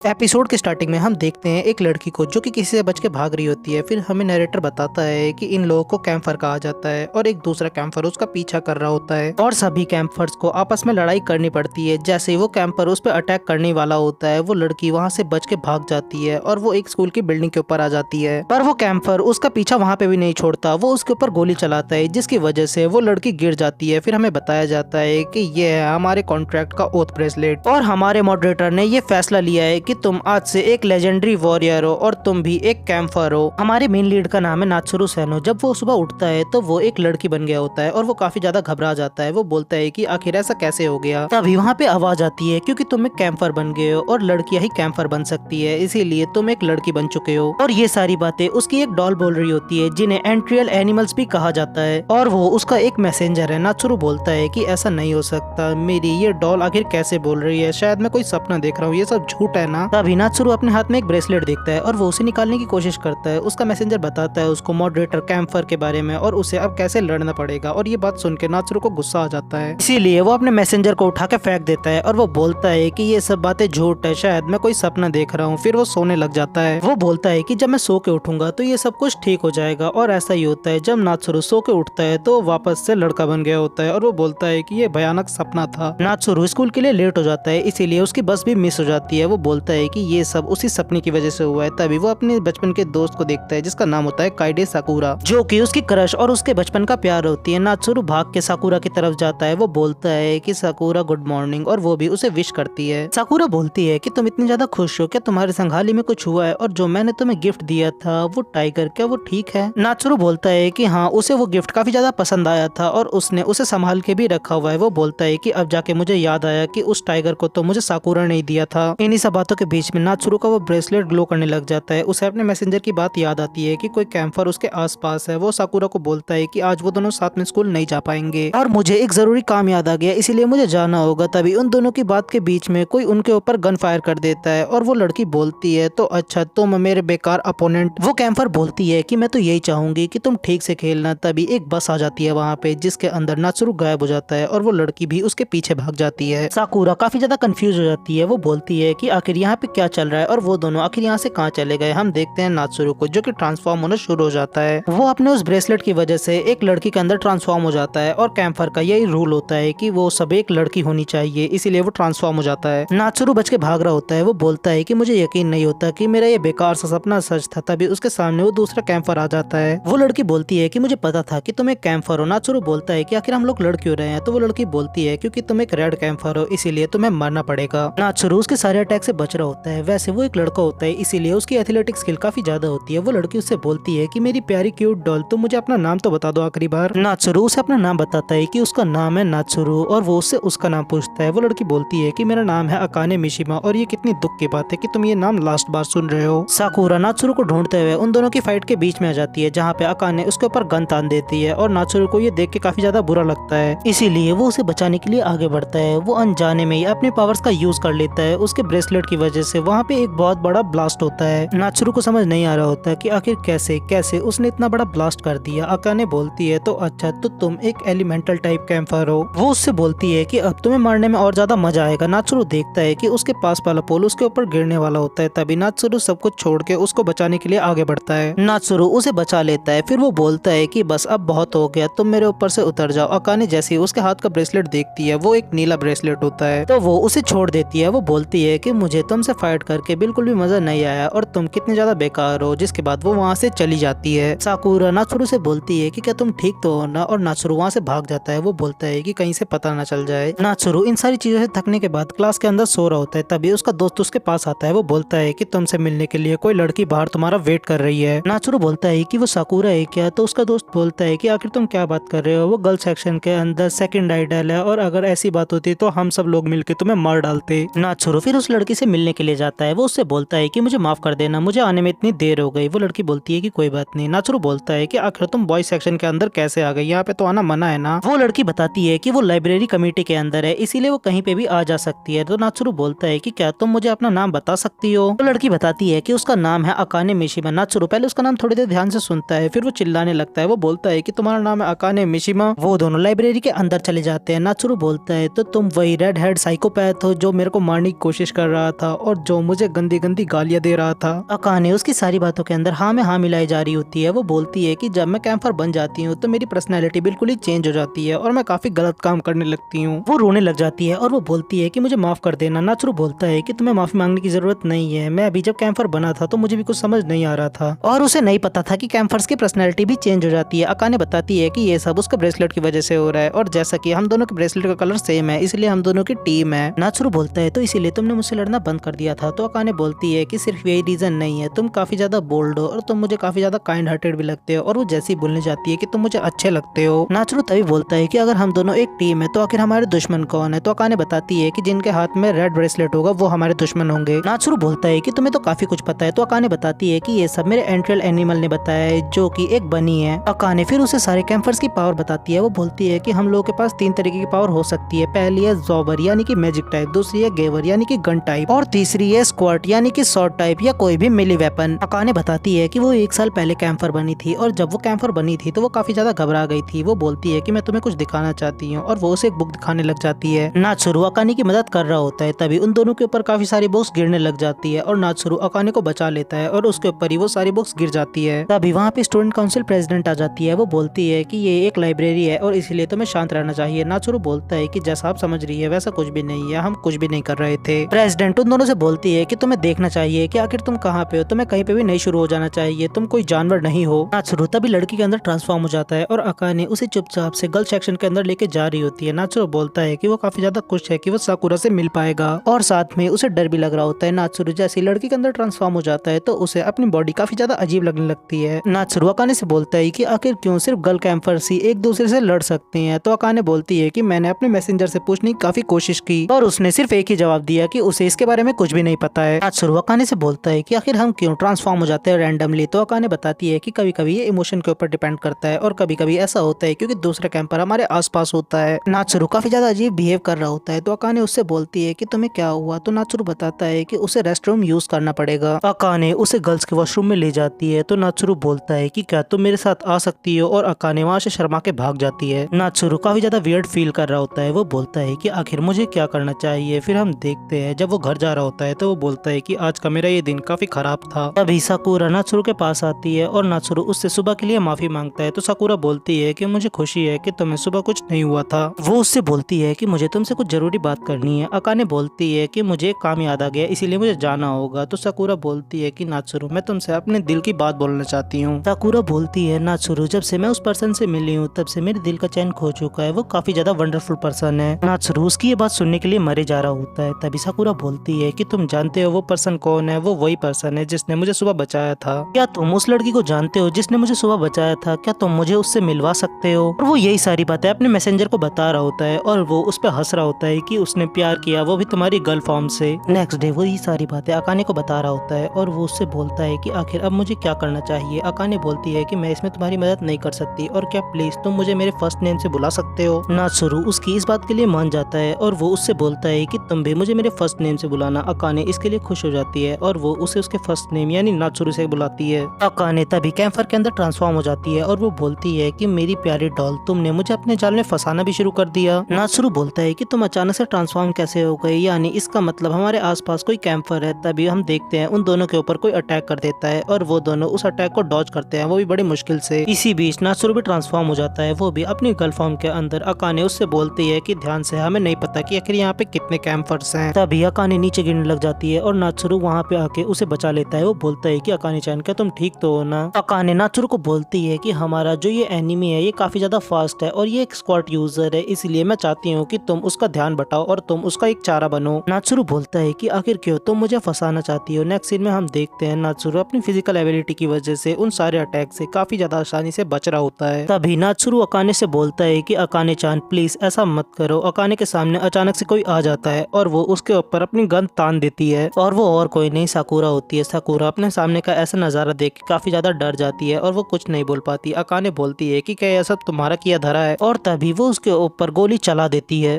Episode के starting में हम देखते हैं एक लड़की को जो कि किसी से बच के भाग रही होती है। फिर हमें नरेटर बताता है कि इन लोगों को कैंपर कहा जाता है और एक दूसरा कैंपर उसका पीछा कर रहा होता है और सभी कैंपर्स को आपस में लड़ाई करनी पड़ती है। जैसे ही वो कैंपर उस पर अटैक करने वाला होता है वो लड़की वहाँ से बच के भाग जाती है और वो एक स्कूल की बिल्डिंग के ऊपर आ जाती है। पर वो कैंपर उसका पीछा वहाँ पे भी नहीं छोड़ता, वो उसके ऊपर गोली चलाता है जिसकी वजह से वो लड़की गिर जाती है। फिर हमें बताया जाता है कि ये है हमारे कॉन्ट्रैक्ट का ओथ ब्रेसलेट और हमारे मॉडरेटर ने ये फैसला लिया है कि तुम आज से एक लेजेंडरी वॉरियर हो और तुम भी एक कैंपर हो। हमारे मेन लीड का नाम है नात्सुरू सेनो। जब वो सुबह उठता है तो वो एक लड़की बन गया होता है और वो काफी ज्यादा घबरा जाता है। वो बोलता है कि आखिर ऐसा कैसे हो गया। तभी वहाँ पे आवाज आती है क्योंकि तुम एक कैंपर बन गए हो और लड़कियां ही कैंपर बन सकती है, इसीलिए तुम एक लड़की बन चुके हो। और ये सारी बातें उसकी एक डॉल बोल रही होती है जिन्हें एंट्रियल एनिमल्स भी कहा जाता है और वो उसका एक मैसेंजर है। नात्सुरू बोलता है कि ऐसा नहीं हो सकता, मेरी ये डॉल आखिर कैसे बोल रही है, शायद मैं कोई सपना देख रहा हूँ, ये सब झूठ है ना। तभी नात्सुरू अपने हाथ में एक ब्रेसलेट देखता है और वो उसे निकालने की कोशिश करता है। उसका मैसेंजर बताता है उसको मॉडरेटर कैंपर के बारे में और उसे अब कैसे लड़ना पड़ेगा और ये बात सुन के नात्सुरू को गुस्सा आ जाता है, इसीलिए वो अपने मैसेंजर को उठा के फेंक देता है और वो बोलता है कि ये सब बातें झूठ है, शायद मैं कोई सपना देख रहा हूँ। फिर वो सोने लग जाता है। वो बोलता है कि जब मैं सो के उठूंगा तो ये सब कुछ ठीक हो जाएगा और ऐसा ही होता है। जब नात्सुरू सो के उठता है तो वापस से लड़का बन गया होता है और वो बोलता है कि ये भयानक सपना था। नात्सुरू स्कूल के लिए लेट हो जाता है, इसीलिए उसकी बस भी मिस हो जाती है। वो बोलता है कि ये सब उसी सपने की वजह से हुआ है। तभी वो अपने बचपन के दोस्त को देखता है जिसका नाम होता है काइडे साकुरा, जो कि उसकी क्रश और उसके बचपन का प्यार होती है। नात्सुरू भाग के साकुरा की तरफ जाता है। वो बोलता है कि साकुरा गुड मॉर्निंग और वो भी उसे विश करती है। साकुरा बोलती है कि तुम इतनी ज्यादा खुश हो, क्या तुम्हारे संग में कुछ हुआ है और जो मैंने तुम्हें गिफ्ट दिया था वो टाइगर, क्या वो ठीक है? नात्सुरू बोलता है कि हाँ, उसे वो गिफ्ट काफी ज्यादा पसंद आया था और उसने उसे संभाल के भी रखा हुआ है। वो बोलता है कि अब जाके मुझे याद आया कि उस टाइगर को तो मुझे साकुरा ने दिया था। इन्हीं सब बातों के बीच में नात्सुरू का वो ब्रेसलेट ग्लो करने लग जाता है। उसे अपने मैसेंजर की बात याद आती है कि कोई कैंपर उसके आसपास है। वो साकुरा को बोलता है कि आज वो दोनों साथ में स्कूल नहीं जा पाएंगे और मुझे एक जरूरी काम याद आ गया, इसीलिए मुझे जाना होगा। तभी उन दोनों की बात के बीच में कोई उनके ऊपर गन फायर कर देता है और वो लड़की बोलती है तो अच्छा, तुम मेरे बेकार अपोनेंट। वो कैंपर बोलती है कि मैं तो यही चाहूंगी कि तुम ठीक से खेलना। तभी एक बस आ जाती है वहाँ पे जिसके अंदर नात्सुरू गायब हो जाता है और वो लड़की भी उसके पीछे भाग जाती है। साकुरा काफी ज्यादा कंफ्यूज हो जाती है। वो बोलती है कि आखिर यहाँ पे क्या चल रहा है और वो दोनों आखिर यहाँ से कहाँ चले गए। हम देखते हैं नात्सुरू को जो कि ट्रांसफॉर्म होना शुरू हो जाता है। वो अपने उस ब्रेसलेट की वजह से एक लड़की के अंदर ट्रांसफॉर्म हो जाता है और कैंपर का यही रूल होता है कि वो सब एक लड़की होनी चाहिए, इसीलिए वो ट्रांसफॉर्म हो जाता है। नात्सुरू बच के भाग रहा होता है। वो बोलता है कि मुझे यकीन नहीं होता कि मेरा ये बेकार सा सपना सच था। तभी उसके सामने वो दूसरा कैंपर आ जाता है। वो लड़की बोलती है कि मुझे पता था कि तुम एक कैंपर हो। नात्सुरू बोलता है कि आखिर हम लोग लड़ क्यों रहे हैं। तो वो लड़की बोलती है क्योंकि तुम एक रेड कैंपर हो, इसीलिए तुम्हें मरना पड़ेगा। नात्सुरू उसके सारे अटैक से बच रहा होता है। वैसे वो एक लड़का होता है, इसीलिए उसकी एथलेटिक स्किल काफी ज्यादा होती है। वो लड़की उससे बोलती है कि मेरी प्यारी क्यूट डॉल, तुम मुझे अपना नाम तो बता दो आखिरी बार। नात्सुरू उसे अपना नाम बताता है कि उसका नाम है नात्सुरू और वो उससे उसका नाम पूछता है। वो लड़की बोलती है कि मेरा नाम है अकाने मिशिमा और ये कितनी दुख की बात है कि तुम ये नाम लास्ट बार सुन रहे हो। साकुरा नात्सुरू को ढूंढते हुए उन दोनों की फाइट के बीच में आ जाती है जहाँ पे अकाने उसके ऊपर गन तान देती है और नात्सुरू को ये देख के काफी ज्यादा बुरा लगता है, इसीलिए वो उसे बचाने के लिए आगे बढ़ता है। वो अनजाने में ही अपने पावर्स का यूज कर लेता है। उसके ब्रेसलेट की वजह से वहाँ पे एक बहुत बड़ा ब्लास्ट होता है। नात्सुरू को समझ नहीं आ रहा होता कि आखिर कैसे कैसे उसने इतना बड़ा ब्लास्ट कर दिया। अकाने बोलती है तो अच्छा, तो तुम एक एलिमेंटल टाइप कैंपर हो। वो उससे बोलती है कि अब तुम्हें मारने में और ज्यादा मजा आएगा। नात्सुरू देखता है कि उसके पास वाला पोल उसके ऊपर गिरने वाला होता है। तभी नात्सुरू सब कुछ छोड़ के उसको बचाने के लिए आगे बढ़ता है। नात्सुरू उसे बचा लेता है। फिर वो बोलता है कि बस अब बहुत हो गया, तुम मेरे ऊपर से उतर जाओ। अकाने जैसे ही उसके हाथ का ब्रेसलेट देखती है, वो एक नीला ब्रेसलेट होता है, तो वो उसे छोड़ देती है। वो बोलती है कि मुझे तुमसे फाइट करके बिल्कुल भी मजा नहीं आया और तुम कितने ज्यादा बेकार हो। जिसके बाद वो वहाँ से चली जाती है। साकुरा नात्सुरू से बोलती है कि क्या तुम ठीक तो हो ना, और नात्सुरू वहाँ से भाग जाता है। वो बोलता है कि कहीं से पता न चल जाए। नात्सुरू इन सारी चीजों से थकने के बाद क्लास के अंदर सो रहा होता है। तभी उसका दोस्त उसके पास आता है। वो बोलता है कि तुमसे मिलने के लिए कोई लड़की बाहर तुम्हारा वेट कर रही है। नात्सुरू बोलता है कि वो साकुरा है क्या। तो उसका दोस्त बोलता है कि आखिर तुम क्या बात कर रहे हो, वो गर्ल सेक्शन के अंदर सेकंड आइडल है और अगर ऐसी बात होती तो हम सब लोग मिलके तुम्हें मार डालते। नात्सुरू फिर उस लड़की से मिलने के लिए जाता है। वो उससे बोलता है कि मुझे माफ कर देना, मुझे आने में इतनी देर हो गई। वो लड़की बोलती है कि कोई बात नहीं। नात्सुरू बोलता है कि आखिर तुम बॉयज सेक्शन के अंदर कैसे आ गई, यहाँ पे तो आना मना है ना। वो लड़की बताती है कि वो लाइब्रेरी कमेटी के अंदर है, इसीलिए वो कहीं पे भी आ जा सकती है। तो नात्सुरू बोलता है कि क्या तुम मुझे अपना नाम बता सकती हो। वो लड़की बताती है कि उसका नाम है अकाने मिशिमा। नात्सुरू पहले उसका नाम थोड़ी देर ध्यान से सुनता है, फिर वो चिल्लाने लगता है। वो बोलता है कि तुम्हारा नाम है अकाने मिशिमा। वो दोनों लाइब्रेरी के अंदर चले जाते हैं। नात्सुरू बोलता है तो तुम वही रेड हेड साइकोपैथ हो जो मेरे को मारने की कोशिश कर रहा था और जो मुझे गंदी गंदी गालियां दे रहा था। अकाने उसकी सारी बातों के अंदर हाँ में हाँ मिलाई जा रही होती है। वो बोलती है कि जब मैं कैंपर बन जाती हूँ तो मेरी पर्सनैलिटी बिल्कुल ही चेंज हो जाती है और मैं काफी गलत काम करने लगती हूँ। वो रोने लग जाती है और वो बोलती है कि मुझे माफ कर देना। नाचुरू बोलता है कि तुम्हें माफी मांगने की जरूरत नहीं है, मैं अभी जब कैंपर बना था तो मुझे भी कुछ समझ नहीं आ रहा था और उसे नहीं पता था कि कैंपर्स की पर्सनैलिटी भी चेंज हो जाती है। अकाने बताती है कि ये सब उसके ब्रेसलेट की वजह से हो रहा है और जैसा कि हम दोनों के ब्रेसलेट का कलर सेम है इसलिए हम दोनों की टीम है। नाचुरू बोलता है तो इसीलिए तुमने मुझसे लड़ना बंद कर दिया था। तो अकाने बोलती है कि सिर्फ यही रीजन नहीं है, तुम काफी ज्यादा बोल्ड हो और तुम मुझे काफी ज्यादा काइंड हार्टेड भी लगते हो। और वो जैसी बोलने जाती है कि तुम मुझे अच्छे लगते हो। नाचुरू तभी बोलता है कि अगर हम दोनों एक टीम है तो आखिर हमारे दुश्मन कौन है। तो अकाने बताती है कि जिनके हाथ में रेड ब्रेसलेट होगा वो हमारे दुश्मन होंगे। नाचुरू बोलता है कि तुम्हें तो काफी कुछ पता है। तो अकाने बताती है कि ये सब मेरे एंट्रियल एनिमल ने बताया है जो कि एक बनी है। अकाने फिर उसे सारे कैंपर्स की पावर बताती है। वो बोलती है कि हम लोगों के पास 3 तरीके की पावर हो सकती है। पहली है ज़ोबर यानी कि मैजिक टाइप, दूसरी है गेवर यानी कि गन टाइप और तीसरी है स्क्वाट यानी कि शॉर्ट टाइप या कोई भी मिली वेपन। अकाने बताती है कि वो 1 साल पहले कैंपर बनी थी और जब वो कैंपर बनी थी तो वो काफी ज्यादा घबरा गई थी। वो बोलती है कि मैं तुम्हें कुछ दिखाना चाहती हूँ और वो उसे एक बुक दिखाने लग जाती है। नात्सुरू अकाने की मदद कर रहा होता है तभी उन दोनों के ऊपर काफी सारी बुक्स गिरने लग जाती है और नात्सुरू अकाने को बचा लेता है और उसके ऊपर ही वो सारी बुक्स गिर जाती है। तभी वहाँ पे स्टूडेंट काउंसिल प्रेसिडेंट आ जाती है। वो बोलती है कि ये एक लाइब्रेरी है और इसलिए तुम्हें शांत रहना चाहिए। नात्सुरू बोलता है कि जैसा आप समझ रही है वैसा कुछ भी नहीं है, हम कुछ भी नहीं कर रहे थे। प्रेसिडेंट उन दोनों से बोलती है कि तुम्हें देखना चाहिए कि आखिर तुम कहाँ पे हो, तुम्हें कहीं पे भी नहीं शुरू हो जाना चाहिए, तुम कोई जानवर नहीं हो। नात्सुरू तभी लड़की के अंदर ट्रांसफॉर्म हो जाता है और अकाने उसे चुपचाप से गर्ल सेक्शन के अंदर लेके जा रही होती है। नात्सुरू बोलता है कि वो काफी ज्यादा खुश है कि वो साकुरा से मिल पाएगा और साथ में उसे डर भी लग रहा होता है। नात्सुरू जैसे लड़की के अंदर ट्रांसफॉर्म हो जाता है तो उसे अपनी बॉडी काफी ज्यादा अजीब लगने लगती है। नात्सुरू अकाने से बोलता है कि आखिर क्यों सिर्फ गर्ल कैंपर्स ही एक दूसरे से लड़ सकते हैं। तो अकाने बोलती है कि मैंने अपने मैसेंजर से पूछने की काफी कोशिश की और उसने सिर्फ एक ही जवाब दिया कि उसे इसके बारे में कुछ भी नहीं पता है। नात्सुरू अकाने से बोलता है कि आखिर हम क्यों ट्रांसफॉर्म हो जाते हैं रैंडमली। तो अकाने बताती है कि कभी कभी ये इमोशन के ऊपर डिपेंड करता है और कभी कभी ऐसा होता है क्योंकि दूसरा कैंपर हमारे आसपास होता है। नात्सुरू काफी ज्यादा अजीब बिहेव कर रहा होता है तो अकाने उससे बोलती है कि तुम्हें क्या हुआ। तो नात्सुरू बताता है कि उसे रेस्ट रूम यूज करना पड़ेगा। अकाने उसे गर्ल्स के वॉशरूम में ले जाती है तो नात्सुरू बोलता है कि क्या तुम मेरे साथ आ सकती हो और अकाने वहाँ से शर्मा के भाग जाती है। नात्सुरू काफी ज्यादा वियर्ड फील कर रहा होता है। वो बोलता है कि आखिर मुझे क्या करना चाहिए। फिर हम देखते हैं जब वो घर जा रहा होता है तो वो बोलता है कि आज का मेरा ये दिन काफी खराब था। तभी साकुरा नात्सुरू के पास आती है और नात्सुरू उससे सुबह के लिए माफी मांगता है। तो साकुरा बोलती है कि मुझे खुशी है कि तुम्हें सुबह कुछ नहीं हुआ था। वो उससे बोलती है कि मुझे तुमसे कुछ जरूरी बात करनी है। अकाने बोलती है कि मुझे एक काम याद आ गया इसीलिए मुझे जाना होगा। तो साकुरा बोलती है कि नात्सुरू मैं तुमसे अपने दिल की बात बोलना चाहती हूँ। साकुरा बोलती है नात्सुरू जब से मैं उस पर्सन से मिली हूँ तब से मेरे दिल का चैन खो चुका है, वो काफी ज्यादा वंडरफुल पर्सन है। नात्सुरू उसकी ये बात सुनने के लिए मरे जा रहा होता है। तभी साकुरा बोलती है कि तुम जानते हो वो पर्सन कौन है। वो वही पर्सन है जिसने मुझे सुबह बचाया था। क्या तुम उस लड़की को जानते हो जिसने मुझे सुबह बचाया था? क्या तुम मुझे उससे मिलवा सकते हो? और वो यही सारी बातें अपने मैसेंजर को बता रहा होता है और वो उस पर हंस रहा होता है कि उसने प्यार किया, वो भी तुम्हारी गर्ल फॉर्म से। नेक्स्ट डे वो ये सारी बातें अकाने को बता रहा होता है और वो उससे बोलता है कि आखिर अब मुझे क्या करना चाहिए। अकाने बोलती है कि मैं इसमें तुम्हारी मदद नहीं कर सकती और क्या प्लीज तुम मुझे मेरे फर्स्ट नेम से बुला सकते हो। नात्सुरू उसकी इस बात के लिए मान जाता है और वो उससे बोलता है कि तुम भी मुझे मेरे फर्स्ट नेम से बुलाना। अकाने इसके लिए खुश हो जाती है और वो उसे उसके फर्स्ट नेम यानी नात्सुरू से बुलाती है। अकाने तभी कैंपर के अंदर ट्रांसफॉर्म हो जाती है और वो बोलती है कि मेरी प्यारी डॉल तुमने मुझे अपने जाल में फंसाना भी शुरू कर दिया। नात्सुरू बोलता है कि तुम अचानक से ट्रांसफॉर्म कैसे हो गए, यानी इसका मतलब हमारे आसपास कोई कैंपर है। तभी हम देखते हैं उन दोनों के ऊपर कोई अटैक कर देता है और वो दोनों उस अटैक को डॉज करते हैं, वो भी बड़ी मुश्किल से। इसी बीच नात्सुरू भी ट्रांसफॉर्म हो जाता है, वो भी अपनी गर्ल फॉर्म के अंदर। अकाने उससे बोलती है कि ध्यान से, हमें नहीं पता कि आखिर यहाँ पे कितने कैंपर्स हैं। तभी अकाने नीचे गिरने लग जाती है और नात्सुरू वहाँ पे आके उसे बचा लेता है। वो बोलता है कि अकाने चान क्या तुम ठीक तो हो ना। अकाने नात्सुरू को बोलती है कि हमारा जो ये एनिमी है ये काफी ज्यादा फास्ट है और ये एक स्क्वाड यूजर है, इसलिए मैं चाहती हूँ कि तुम उसका ध्यान बटाओ और तुम उसका एक चारा बनो। नात्सुरू बोलता है कि आखिर क्यों तुम मुझे फंसाना चाहती हो। नेक्स्ट सीन में हम देखते हैं नात्सुरू अपनी फिजिकल एबिलिटी की वजह से उन सारे अटैक से काफी ज्यादा आसानी से बच रहा होता है। तभी नात्सुरू अकाने से बोलता है कि अकाने चान प्लीज ऐसा मत करो। अकाने के सामने अचानक से कोई आ जाता है और वो उसके ऊपर अपनी गन तान देती है और वो और कोई नहीं साकुरा होती है। साकुरा अपने सामने का ऐसा नजारा देख के काफी ज्यादा डर जाती है और वो कुछ नहीं बोल पाती। अकाने बोलती है कि क्या यह सब तुम्हारा किया धरा है और तभी वो उसके ऊपर गोली चला देती है।